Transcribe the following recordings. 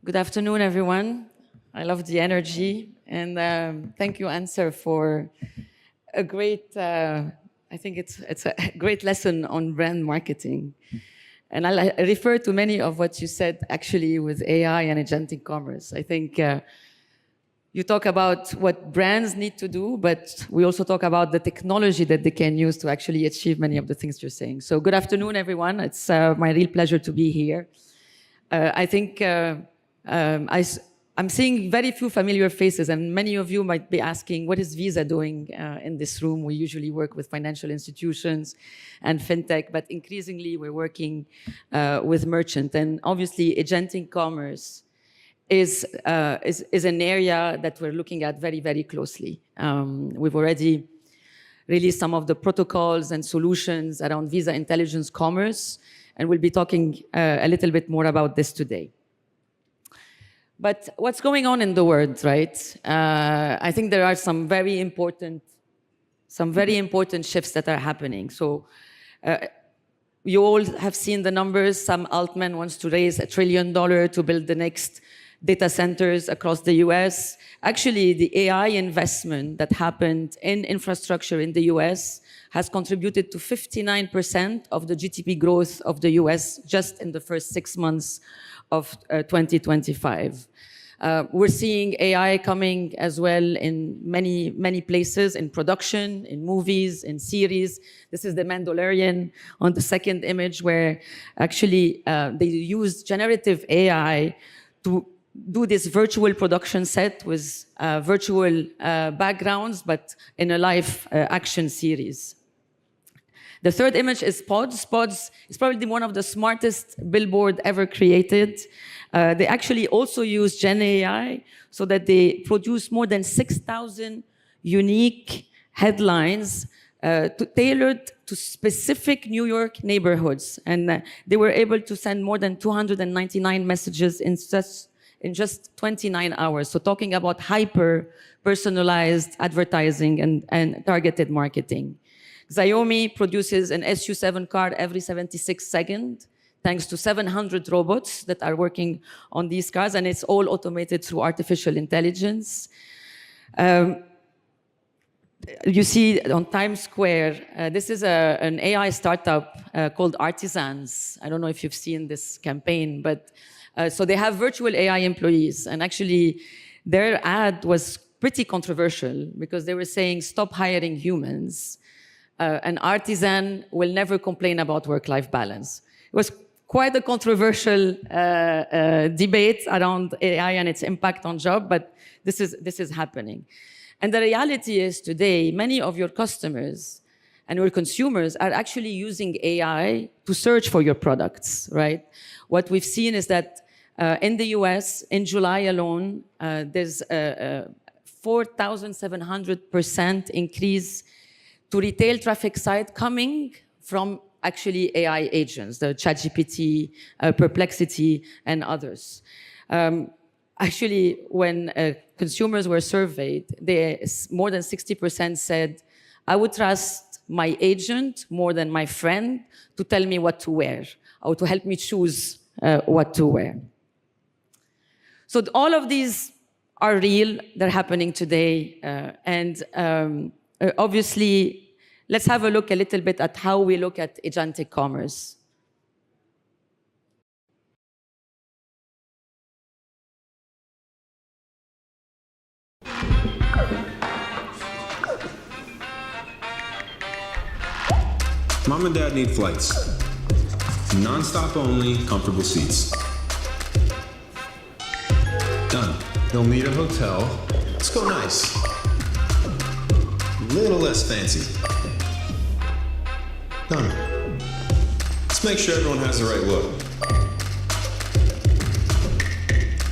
Good afternoon, everyone. I love the energy, and thank you, Answer, for a great. I think it's a great lesson on brand marketing, and I refer to many of what you said actually with AI and agentic commerce. I think you talk about what brands need to do, but we also talk about the technology that they can use to actually achieve many of the things you're saying. So, good afternoon, everyone. It's my real pleasure to be here. I think. I'm seeing very few familiar faces, and many of you might be asking, what is Visa doing in this room? We usually work with financial institutions and Fintech, but increasingly we're working with merchant. And obviously, agentic commerce is an area that we're looking at very, very closely. We've already released some of the protocols and solutions around Visa Intelligence Commerce, and we'll be talking a little bit more about this today. But what's going on in the world, right? I think there are some very important shifts that are happening. So you all have seen the numbers. Sam Altman wants to raise $1 trillion to build the next data centers across the US. Actually, the AI investment that happened in infrastructure in the US has contributed to 59% of the GDP growth of the US just in the first 6 months of 2025. We're seeing AI coming as well in many places, in production, in movies, in series. This is the Mandalorian on the second image, where actually they use generative AI to do this virtual production set with virtual backgrounds, but in a live action series. The third image is Pods. Pods is probably one of the smartest billboard ever created. They actually also use Gen AI so that they produce more than 6,000 unique headlines tailored to specific New York neighborhoods. And they were able to send more than 299 messages in just 29 hours. So talking about hyper-personalized advertising and targeted marketing. Xiaomi produces an SU7 car every 76 seconds, thanks to 700 robots that are working on these cars, and it's all automated through artificial intelligence. You see on Times Square, this is an AI startup called Artisans. I don't know if you've seen this campaign, but so they have virtual AI employees, and actually their ad was pretty controversial because they were saying, stop hiring humans. An artisan will never complain about work-life balance. It was quite a controversial debate around AI and its impact on jobs, but this is happening. And the reality is today, many of your customers and your consumers are actually using AI to search for your products, right? What we've seen is that in the US, in July alone, there's a 4,700% increase to retail traffic site coming from actually AI agents, the ChatGPT, Perplexity, and others. Actually, when consumers were surveyed, more than 60% said, I would trust my agent more than my friend to tell me what to wear or to help me choose what to wear. So all of these are real, they're happening today, and obviously, let's have a look a little bit at how we look at agentic commerce. Mom and Dad need flights. Non-stop only, comfortable seats. Done. They'll need a hotel. Let's go nice. Little less fancy. Done. Let's make sure everyone has the right look.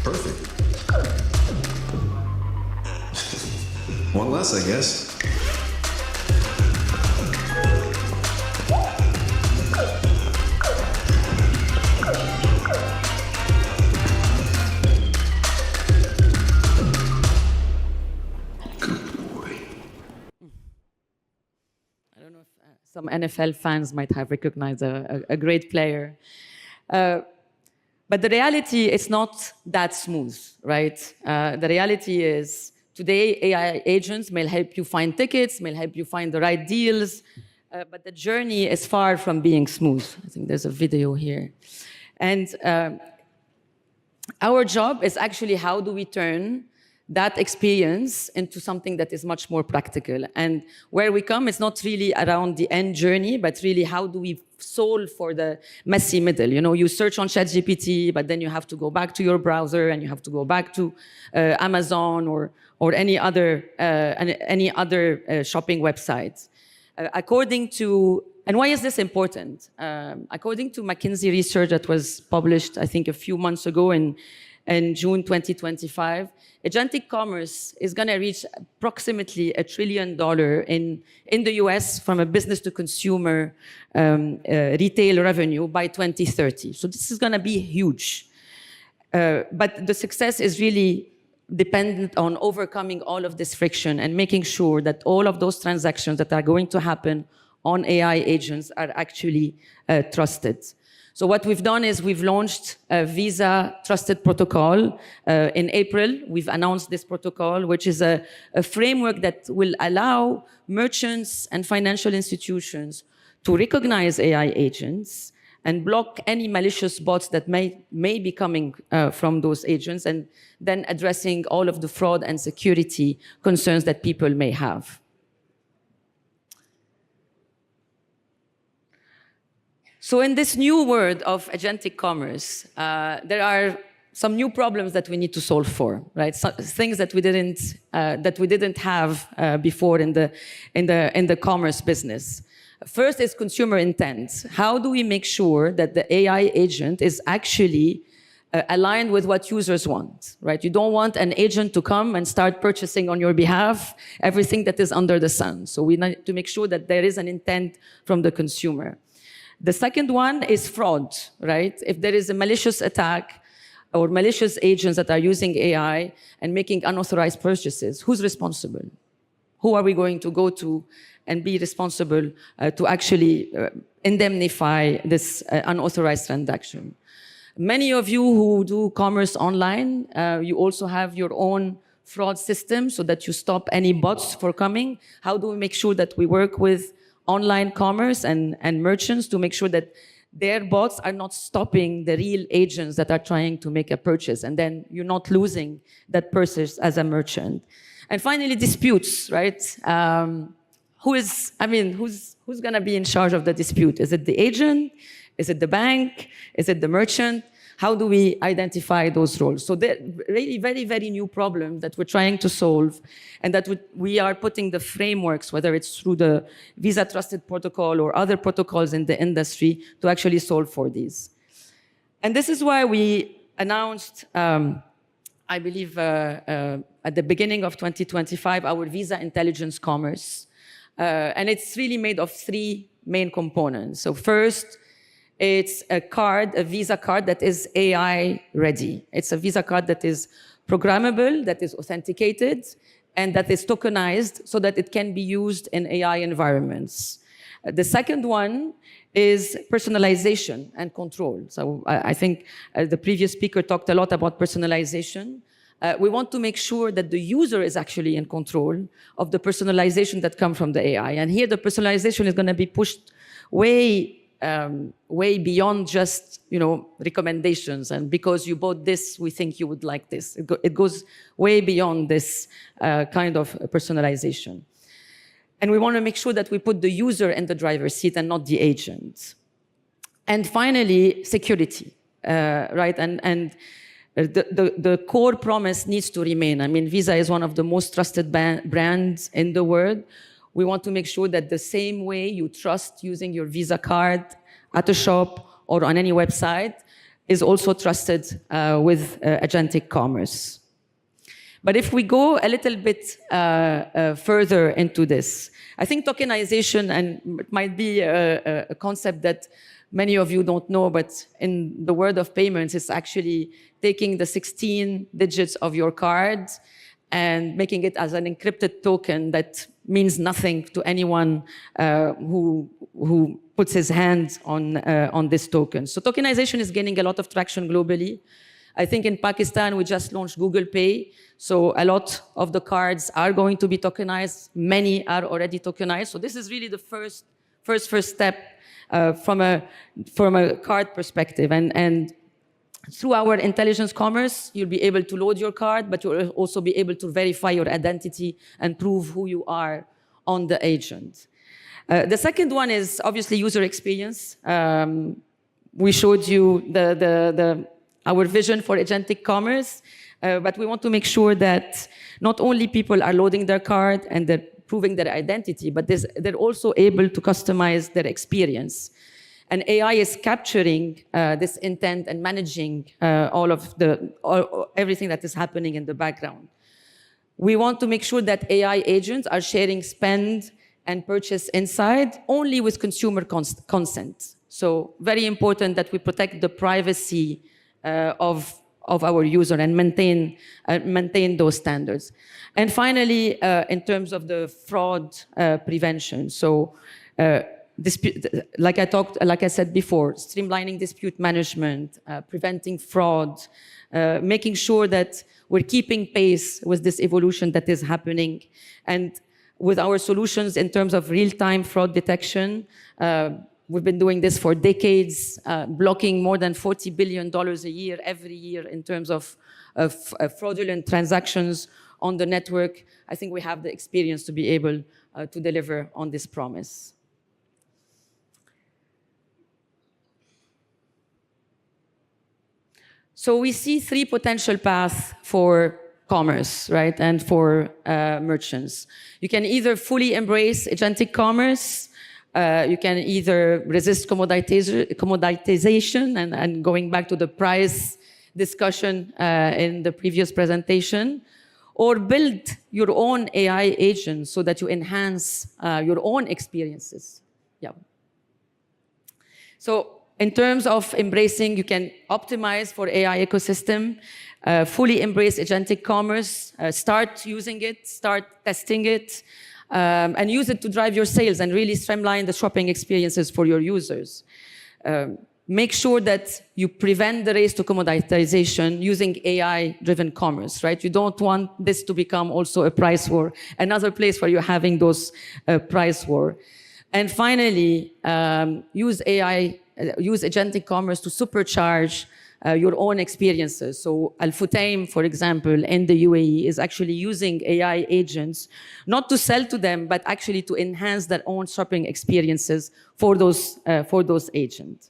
Perfect. One less, I guess. Some NFL fans might have recognized a great player. But the reality is not that smooth, right? The reality is today AI agents may help you find tickets, may help you find the right deals, but the journey is far from being smooth. I think there's a video here. And our job is actually how do we turn that experience into something that is much more practical. And where we come, it's not really around the end journey, but really how do we solve for the messy middle. You know, you search on ChatGPT, but then you have to go back to your browser and you have to go back to Amazon or any other shopping website. And why is this important? According to McKinsey research that was published, I think, a few months ago in June 2025, agentic commerce is going to reach approximately $1 trillion in the US from a business to consumer retail revenue by 2030. So this is going to be huge. But the success is really dependent on overcoming all of this friction and making sure that all of those transactions that are going to happen on AI agents are actually trusted. So what we've done is we've launched a Visa Trusted Protocol in April. We've announced this protocol, which is a framework that will allow merchants and financial institutions to recognize AI agents and block any malicious bots that may be coming from those agents, and then addressing all of the fraud and security concerns that people may have. So in this new world of agentic commerce, there are some new problems that we need to solve for, right? So, things that we didn't have before in the commerce business. First is consumer intent. How do we make sure that the AI agent is actually aligned with what users want, right? You don't want an agent to come and start purchasing on your behalf everything that is under the sun. So we need to make sure that there is an intent from the consumer. The second one is fraud, right? If there is a malicious attack or malicious agents that are using AI and making unauthorized purchases, who's responsible? Who are we going to go to and be responsible to actually indemnify this unauthorized transaction? Many of you who do commerce online, you also have your own fraud system so that you stop any bots from coming. How do we make sure that we work with online commerce and merchants to make sure that their bots are not stopping the real agents that are trying to make a purchase, and then you're not losing that purchase as a merchant. And finally, disputes, right? Who's going to be in charge of the dispute? Is it the agent? Is it the bank? Is it the merchant? How do we identify those roles? So they're really very, very new problems that we're trying to solve, and that we are putting the frameworks, whether it's through the Visa Trusted Protocol or other protocols in the industry, to actually solve for these. And this is why we announced, I believe, at the beginning of 2025, our Visa Intelligence Commerce. And it's really made of three main components. So first, it's a Visa card that is AI ready. It's a Visa card that is programmable, that is authenticated, and that is tokenized so that it can be used in AI environments. The second one is personalization and control. So I think the previous speaker talked a lot about personalization. We want to make sure that the user is actually in control of the personalization that comes from the AI. And here the personalization is going to be pushed way beyond just, recommendations. And because you bought this, we think you would like this. It goes way beyond this kind of personalization. And we want to make sure that we put the user in the driver's seat and not the agent. And finally, security, right? And the core promise needs to remain. I mean, Visa is one of the most trusted brands in the world. We want to make sure that the same way you trust using your Visa card at a shop or on any website is also trusted with agentic commerce. But if we go a little bit further into this, I think tokenization, and it might be a concept that many of you don't know, but in the world of payments, it's actually taking the 16 digits of your card and making it as an encrypted token that means nothing to anyone who puts his hand on this token. So tokenization is gaining a lot of traction globally. I think in Pakistan, we just launched Google Pay. So a lot of the cards are going to be tokenized. Many are already tokenized. So this is really the first step from a card perspective. And through our intelligence commerce, you'll be able to load your card, but you'll also be able to verify your identity and prove who you are on the agent. The second one is obviously user experience. We showed you our vision for agentic commerce, but we want to make sure that not only people are loading their card and they're proving their identity, but they're also able to customize their experience. And AI is capturing this intent and managing everything that is happening in the background. We want to make sure that AI agents are sharing spend and purchase inside only with consumer consent. So very important that we protect the privacy of our user and maintain those standards. And finally, in terms of the fraud prevention, so like I said before, streamlining dispute management, preventing fraud, making sure that we're keeping pace with this evolution that is happening. And with our solutions in terms of real-time fraud detection, we've been doing this for decades, blocking more than $40 billion a year, every year, in terms of fraudulent transactions on the network. I think we have the experience to be able to deliver on this promise. So we see three potential paths for commerce, right, and for merchants. You can either fully embrace agentic commerce, you can either resist commoditization and going back to the price discussion in the previous presentation, or build your own AI agent so that you enhance your own experiences. Yeah. So in terms of embracing, you can optimize for AI ecosystem, fully embrace agentic commerce, start using it, start testing it, and use it to drive your sales and really streamline the shopping experiences for your users. Make sure that you prevent the race to commoditization using AI-driven commerce, right? You don't want this to become also a price war, another place where you're having those price war. And finally, use agentic commerce to supercharge your own experiences. So Al-Futtaim, for example, in the UAE is actually using AI agents, not to sell to them, but actually to enhance their own shopping experiences for those agents.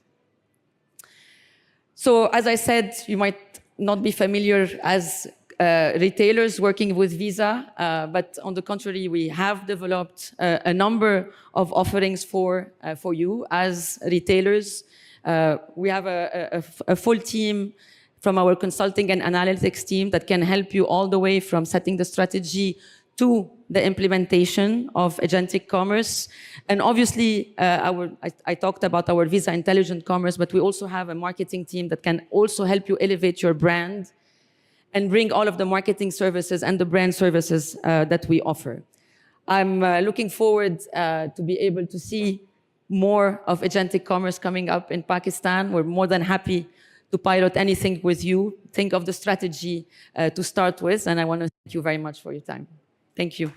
So as I said, you might not be familiar as retailers working with Visa, but on the contrary, we have developed a number of offerings for you as retailers. We have a full team from our consulting and analytics team that can help you all the way from setting the strategy to the implementation of agentic commerce. And obviously, I talked about our Visa Intelligent Commerce, but we also have a marketing team that can also help you elevate your brand and bring all of the marketing services and the brand services that we offer. I'm looking forward to be able to see more of agentic commerce coming up in Pakistan. We're more than happy to pilot anything with you. Think of the strategy to start with, and I want to thank you very much for your time. Thank you.